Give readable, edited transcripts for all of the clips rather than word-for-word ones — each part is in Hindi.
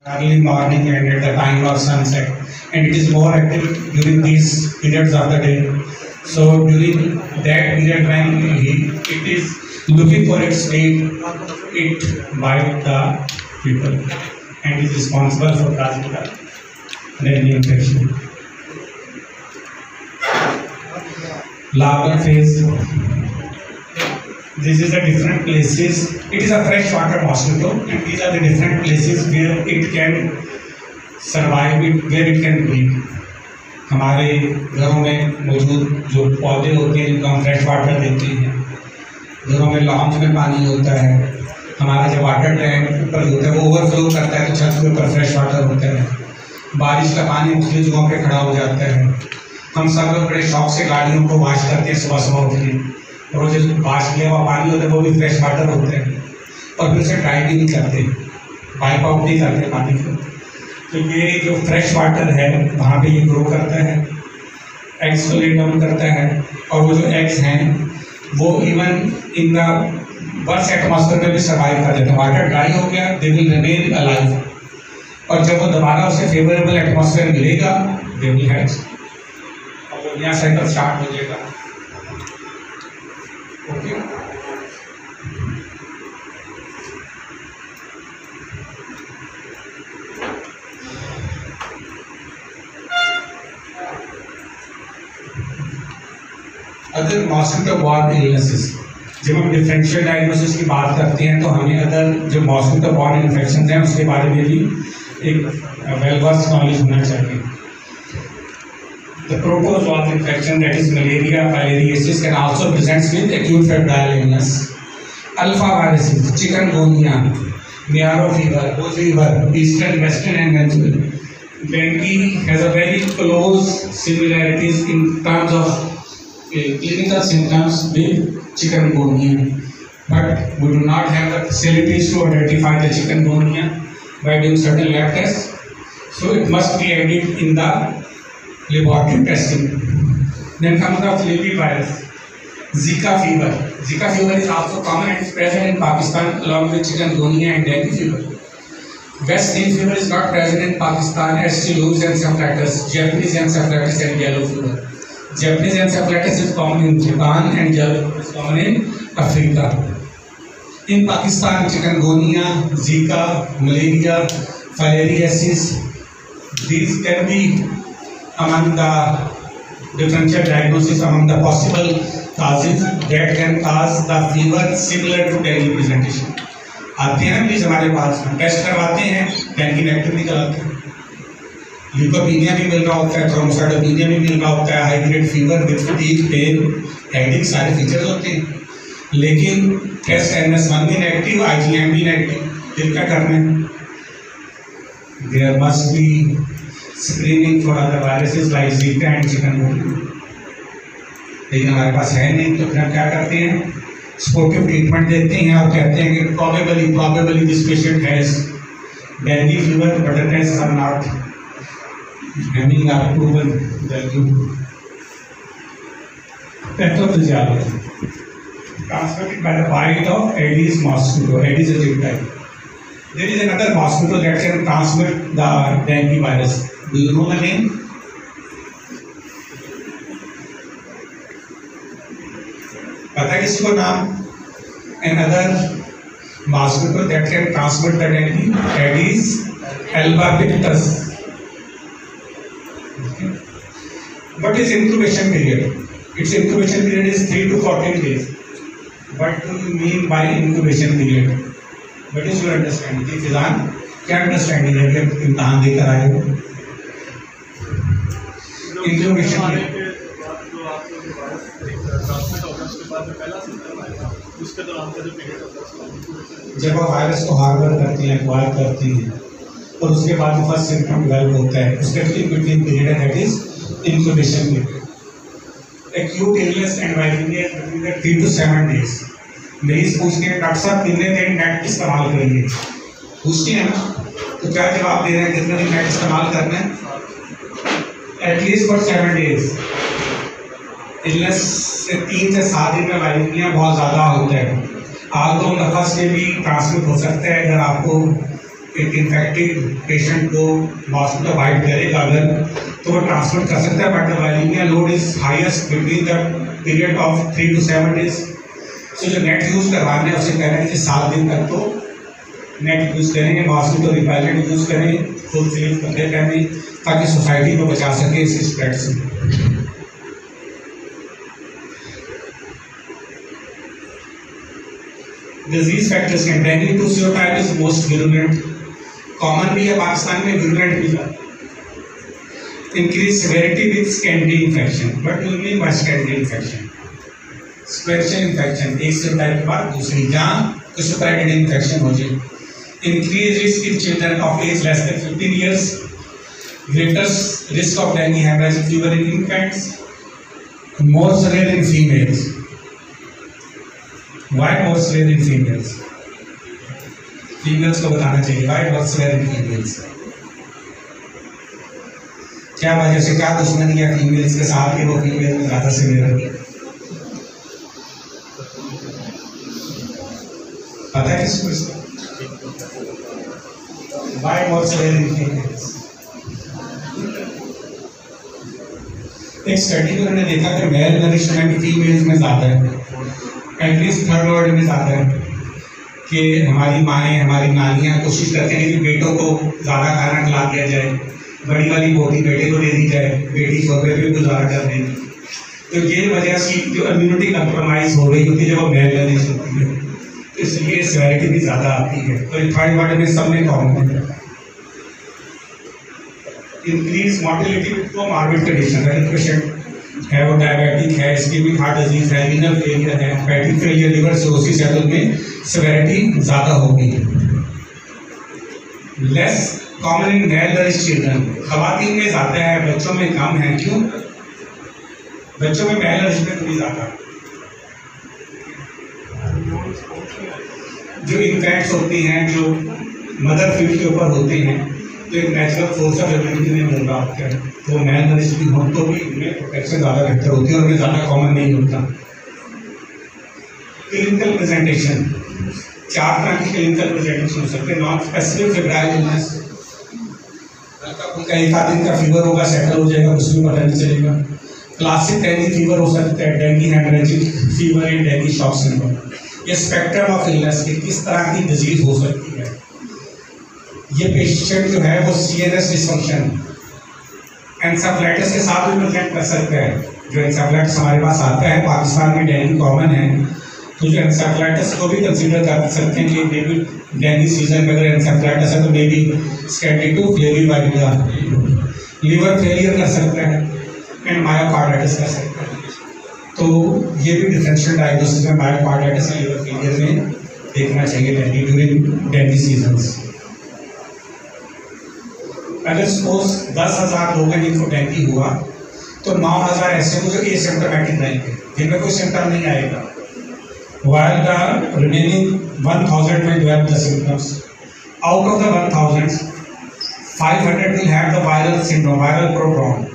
early morning and at the time of sunset, and it is more active during these periods of the day. So during that period when it is looking for its mate, it bites the people and is responsible for causing the dengue infection. Larval phase. This is the different places. It is a freshwater mosquito, and these are the different places where it can survive, where it can breed. हमारे घरों में मौजूद जो पौधे होते हैं जिनको हम फ्रेश वाटर देते हैं, घरों में लॉन्च में पानी होता है, हमारा जो वाटर टैंक ऊपर होता है वो ओवरफ्लो करता है तो छत के ऊपर फ्रेश वाटर होता है। बारिश का पानी मुख्तलिफ जगहों पे खड़ा हो जाता है। हम सब लोग बड़े शौक से गाड़ियों को वॉश करते हैं सुबह सुबह उठ के, और जो वॉश किया हुआ पानी होता है वो भी फ्रेश वाटर होता है, और फिर उसे ड्राई भी नहीं करते, वाइप आउट नहीं करते पानी को। तो ये जो फ्रेश वाटर है वहाँ पे ये ग्रो करता है, एग्स को ले डाउन करता है, और वो जो एग्स हैं वो even in the worst atmosphere में भी सर्वाइव कर देते हैं। वाटर ड्राई हो गया, दे विल रिमेन अलाइव, और जब वो दोबारा उसे फेवरेबल एटमॉस्फेयर मिलेगा दे विल हैच, और वो नया साइकिल स्टार्ट हो जाएगा। Okay, other mosquito borne illnesses. जब हम डिफरेंशियल डायग्नोसिस की बात करते हैं तो हमें अदर जो मॉस्किटो बॉर्न इन्फेक्शन हैं उसके बारे में भी एक वेल वर्स्ड नॉलेज होना चाहिए। The protozoal infection, that is malaria, filariasis, can also present with acute febrile illness. Alpha viruses, chikungunya, Mayaro fever, Rose fever, Eastern, Western, and Venezuela. Dengue has a very close similarities in terms of clinical symptoms with chikungunya, but we do not have the facilities to identify the chikungunya by doing certain lab tests. So it must be added in the laboratory testing. Then comes the flavivirus, Zika fever. Zika fever is also common and is present in Pakistan along with chikungunya and dengue fever. West Nile fever is not present in Pakistan as Chikungunya encephalitis, Japanese encephalitis, and yellow fever. Japanese encephalitis is common in Japan and yellow is common in Africa. In Pakistan, chikungunya, Zika, malaria, filariasis, these can be among the differential diagnosis, among the possible causes that can cause the fever similar to dengue presentation. आते हैं प्लीज हमारे पास, हम टेस्ट करवाते हैं, dengue नेगेटिव निकल आते हैं, ल्यूकोपीनिया भी मिल रहा होता है, थ्रोम्बोसाइटोपेनिया भी मिल रहा होता है, high grade fever with fatigue, pain, headache, सारे फीचर्स होते हैं। लेकिन टेस्ट NS1 भी नेगेटिव, IgM भी नेगेटिव, फिर क्या करना है? There must be screening for other viruses like Zika and chikungunya. लेकिन हमारे पास है नहीं, तो फिर हम क्या करते हैं? स्पोर्टिव ट्रीटमेंट देते हैं और कहते हैं कि probably this patient has dengue fever, but the tests are not having a proven value. Pathophysiology, transmitted by the bite of Aedes mosquito, Aedes aegypti. There is another mosquito that can transmit the dengue virus. Do you know the name? पता है किसी को नाम? Another mosquito that can transmit the dengue, Aedes albopictus. What is incubation period? Its incubation period is 3 to 14 days. What do you mean by incubation period? What is your understanding? जी फिजान, क्या understanding है कि इम्तहान देकर आए हो? Incubation period. जब वो वायरस को हार्बर करती हैं, एक्वायर करती हैं, और उसके बाद फर्स्ट सिम्टम डेवलप होता है, उसके इन बिटवीन पीरियड है, that is incubation period. Acute illness and virality is between 3 to 7 days। मरीज पूछते हैं डॉक्टर साहब कितने दिन नेट इस्तेमाल करेंगे? पूछते हैं ना, तो क्या जवाब दे रहे हैं? कितने दिन नेट इस्तेमाल करना है? At least for 7 days। इलनेस से 3 से 7 दिन में वायरलिटी बहुत ज़्यादा होता है। आल्दो नफस से भी ट्रांसमिट हो सकता है अगर आपको एक इन्फेक्टेड पेशेंट को मॉस्किटो बाइट करेगा अगर, तो वो ट्रांसमिट कर सकता है, but the wiring load is highest between the period of 3 to 7 days। सो जो नेट यूज़ करवाने हैं उसे कह रहे हैं कि 7 दिन तक तो नेट यूज़ करेंगे, मॉस्किटो रिपेलेंट यूज़ करें, खुद सेव करते रहें ताकि सोसाइटी को बचा सके इस स्प्रेड से। डिजीज फैक्टर्स के dengue 2 serotype is most virulent, common भी है पाकिस्तान में, विरुलेंट भी है। Increase severity with secondary infection, but you mean by secondary infection? Special infection, एक सीरोटाइप के बाद दूसरी, जहाँ स्पेशल इन्फेक्शन हो जाए। Increase risk in children of age less than 15 years, greater risk of dengue hemorrhagic fever in infants, more severe in females. Why more severe in females? Females को बताना चाहिए why more severe in females? क्या वजह से, क्या दुश्मनी है फीमेल्स के साथ कि वो फीमेल में ज़्यादा severe है? पता है किसी को? Why more severe in females? एक स्टडी में उन्होंने देखा कि मेल नरिशमेंट फीमेल्स में ज़्यादा है, एटलीस्ट थर्ड वर्ल्ड में ज़्यादा है, कि हमारी माएँ, हमारी नानियाँ कोशिश करते हैं कि बेटों को ज़्यादा खाना खिला दिया जाए, बड़ी वाली बोटी बेटे को दे दी जाए, बेटी छोटे पे गुजारा कर देगी। तो ये वजह से जो इम्यूनिटी कंप्रोमाइज हो रही होती है जब वो मेल नरिश होती है, तो इसलिए सेवेरिटी भी ज़्यादा आती है। तो थर्ड वर्ल्ड में सब में कॉमन है। Increase mortality with comorbid condition, अगर पेशेंट है वो डायबिटिक है, इस्केमिक हार्ट डिजीज है, रीनल फेलियर है, फैटी फेलियर, लिवर सिरोसिस है, तो उनमें सेवेरिटी ज़्यादा होगी। Less common in malnourished children, खवातीन में ज़्यादा है, बच्चों में कम है। क्यों? बच्चों में मेल नरिशमेंट थोड़ी ज़्यादा। जो इन्फेक्ट्स होती हैं, जो मदर फीड के ऊपर होते हैं, तो एक नेचुरल सोर्स ऑफ इम्यूनिटी में मिल रहा होता है, तो मेल नरिश भी हो तो भी उनमें प्रोटेक्शन ज़्यादा बेहतर होती है और उनमें ज़्यादा कॉमन नहीं होता। क्लिनिकल प्रेजेंटेशन, 4 तरह की क्लिनिकल प्रेजेंटेशन हो सकते हैं। नॉन स्पेसिफिक फेब्राइल इलनेस, उनका 1 आध दिन का फीवर होगा, सेटल हो जाएगा, उसमें पता नहीं चलेगा। क्लासिक डेंगू फीवर हो सकता है, डेंगू हेमोरेजिक फीवर या डेंगू शॉक सिंड्रोम। ये स्पेक्ट्रम ऑफ इलनेस की किस तरह की डिजीज हो सकती है। ये पेशेंट जो है वो सीएनएस डिसफंक्शन, एन्सेफेलाइटिस के साथ भी प्रेजेंट कर सकता है। जो एन्सेफेलाइटिस हमारे पास आता है, पाकिस्तान में डेंगू कॉमन है, तो जो एन्सेफेलाइटिस को भी कंसीडर कर सकते हैं कि मे बी डेंगू सीजन में अगर एन्सेफेलाइटिस है तो मे बी स्कैंडी2 फ्लेविवाइरिया, लिवर फेलियर कर सकता है एंड मायोकार्डाइटिस कर सकता है। तो ये भी डिफरेंशियल डायग्नोसिस में मायोकार्डाइटिस या लिवर फेलियर में देखना चाहिए डेंगू ड्यूरिंग डेंगू सीजन्स। अगर सपोज 10,000 लोग हैं जिनको डेंगू हुआ, तो 9,000 ऐसे हो जो एसिम्प्टोमेटिक रहेंगे, जिनमें कोई सिम्टम नहीं आएगा, while the remaining 1,000 will develop the symptoms. Out of the 1,000, 500 will have the viral syndrome, viral prodrome,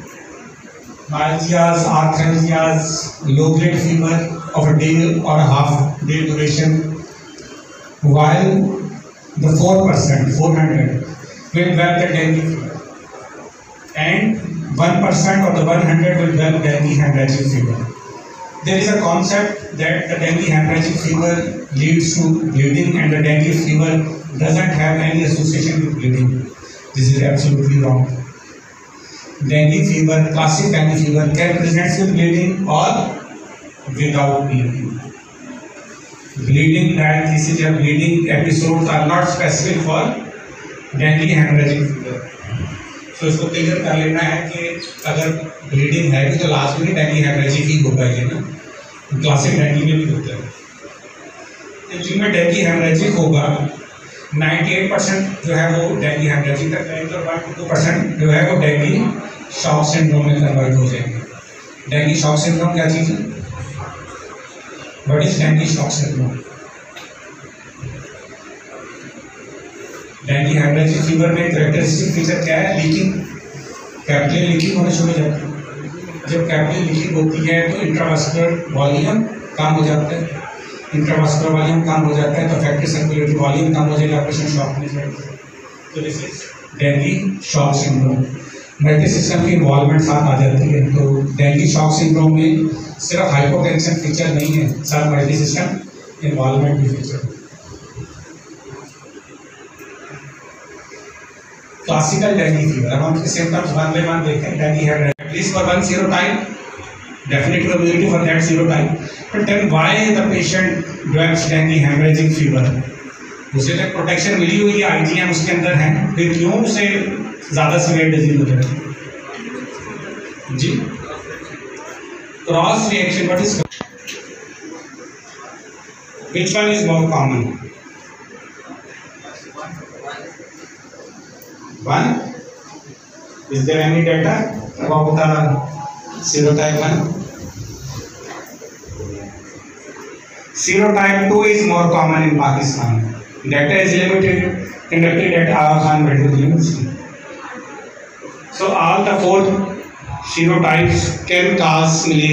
myalgias, arthralgias, low-grade fever of a day or a half day duration, while the 4%, 400, will develop the dengue fever, and 1% of the 100 will develop dengue hemorrhagic fever. There is a concept that the dengue hemorrhagic fever leads to bleeding and the dengue fever doesn't have any association with bleeding. This is absolutely wrong. Dengue fever, classic dengue fever, can present with bleeding or without bleeding. Bleeding, that this is a bleeding episodes are not specific for dengue hemorrhagic fever. तो इसको क्लियर कर लेना है कि अगर ब्लीडिंग है भी तो लास्ट में डेंगू हेमोरेजिक ही होगा, ये ना क्लासिक डेंगू में भी होता है। जिनमें डेंगू हेमोरेजिक होगा 98% जो है वो डेंगू हेमोरेजिक तक जाएंगे और बाकी 2% जो है वो डेंगू शॉक सिंड्रोम में कन्वर्ट हो जाएंगे। डेंगू शॉक सिंड्रोम क्या चीज़ है? What is dengue shock syndrome? Dengue haemorrhagic fever में कैरेक्टरिस्टिक फीचर क्या है? लीकिंग, कैपिलरी लीकिंग होने शुरू हो जाती है। जब कैपिलरी लीकिंग होती है तो इंट्रावास्कुलर वॉल्यूम कम हो जाता है, इंट्रावास्कुलर वॉल्यूम कम हो जाता है तो इफेक्टिव सर्कुलेटरी वॉल्यूम कम हो जाएगा, पेशेंट शॉक में जाएगा। तो this is dinghy shock syndrome. Multi system की इन्वॉल्वमेंट साथ आ जाती है। तो डेंगी शॉक सिंड्रोम में सिर्फ हाइपोटेंशन फीचर नहीं है, साथ मल्टी सिस्टम इन्वॉल्वमेंट भी फीचर। क्लासिकल डेंगी फीवर, हम उसके सिम्टम्स वन बाय वन देखें। Dinghy have at least for one serotype, definite probability for that serotype, but then why the patient develops dengue hemorrhagic fever? उसे तक प्रोटेक्शन मिली हुई है, IgM उसके अंदर है, फिर क्यों उसे ज़्यादा सीवियर डिजीज हो जाती है? जी, cross reaction, what is, which one is more common? One, is there any data about the serotype 1? Serotype 2 is more common in Pakistan. Data is limited, conducted at Aga Khan Medical University. So all the 4 serotypes can cause malaria.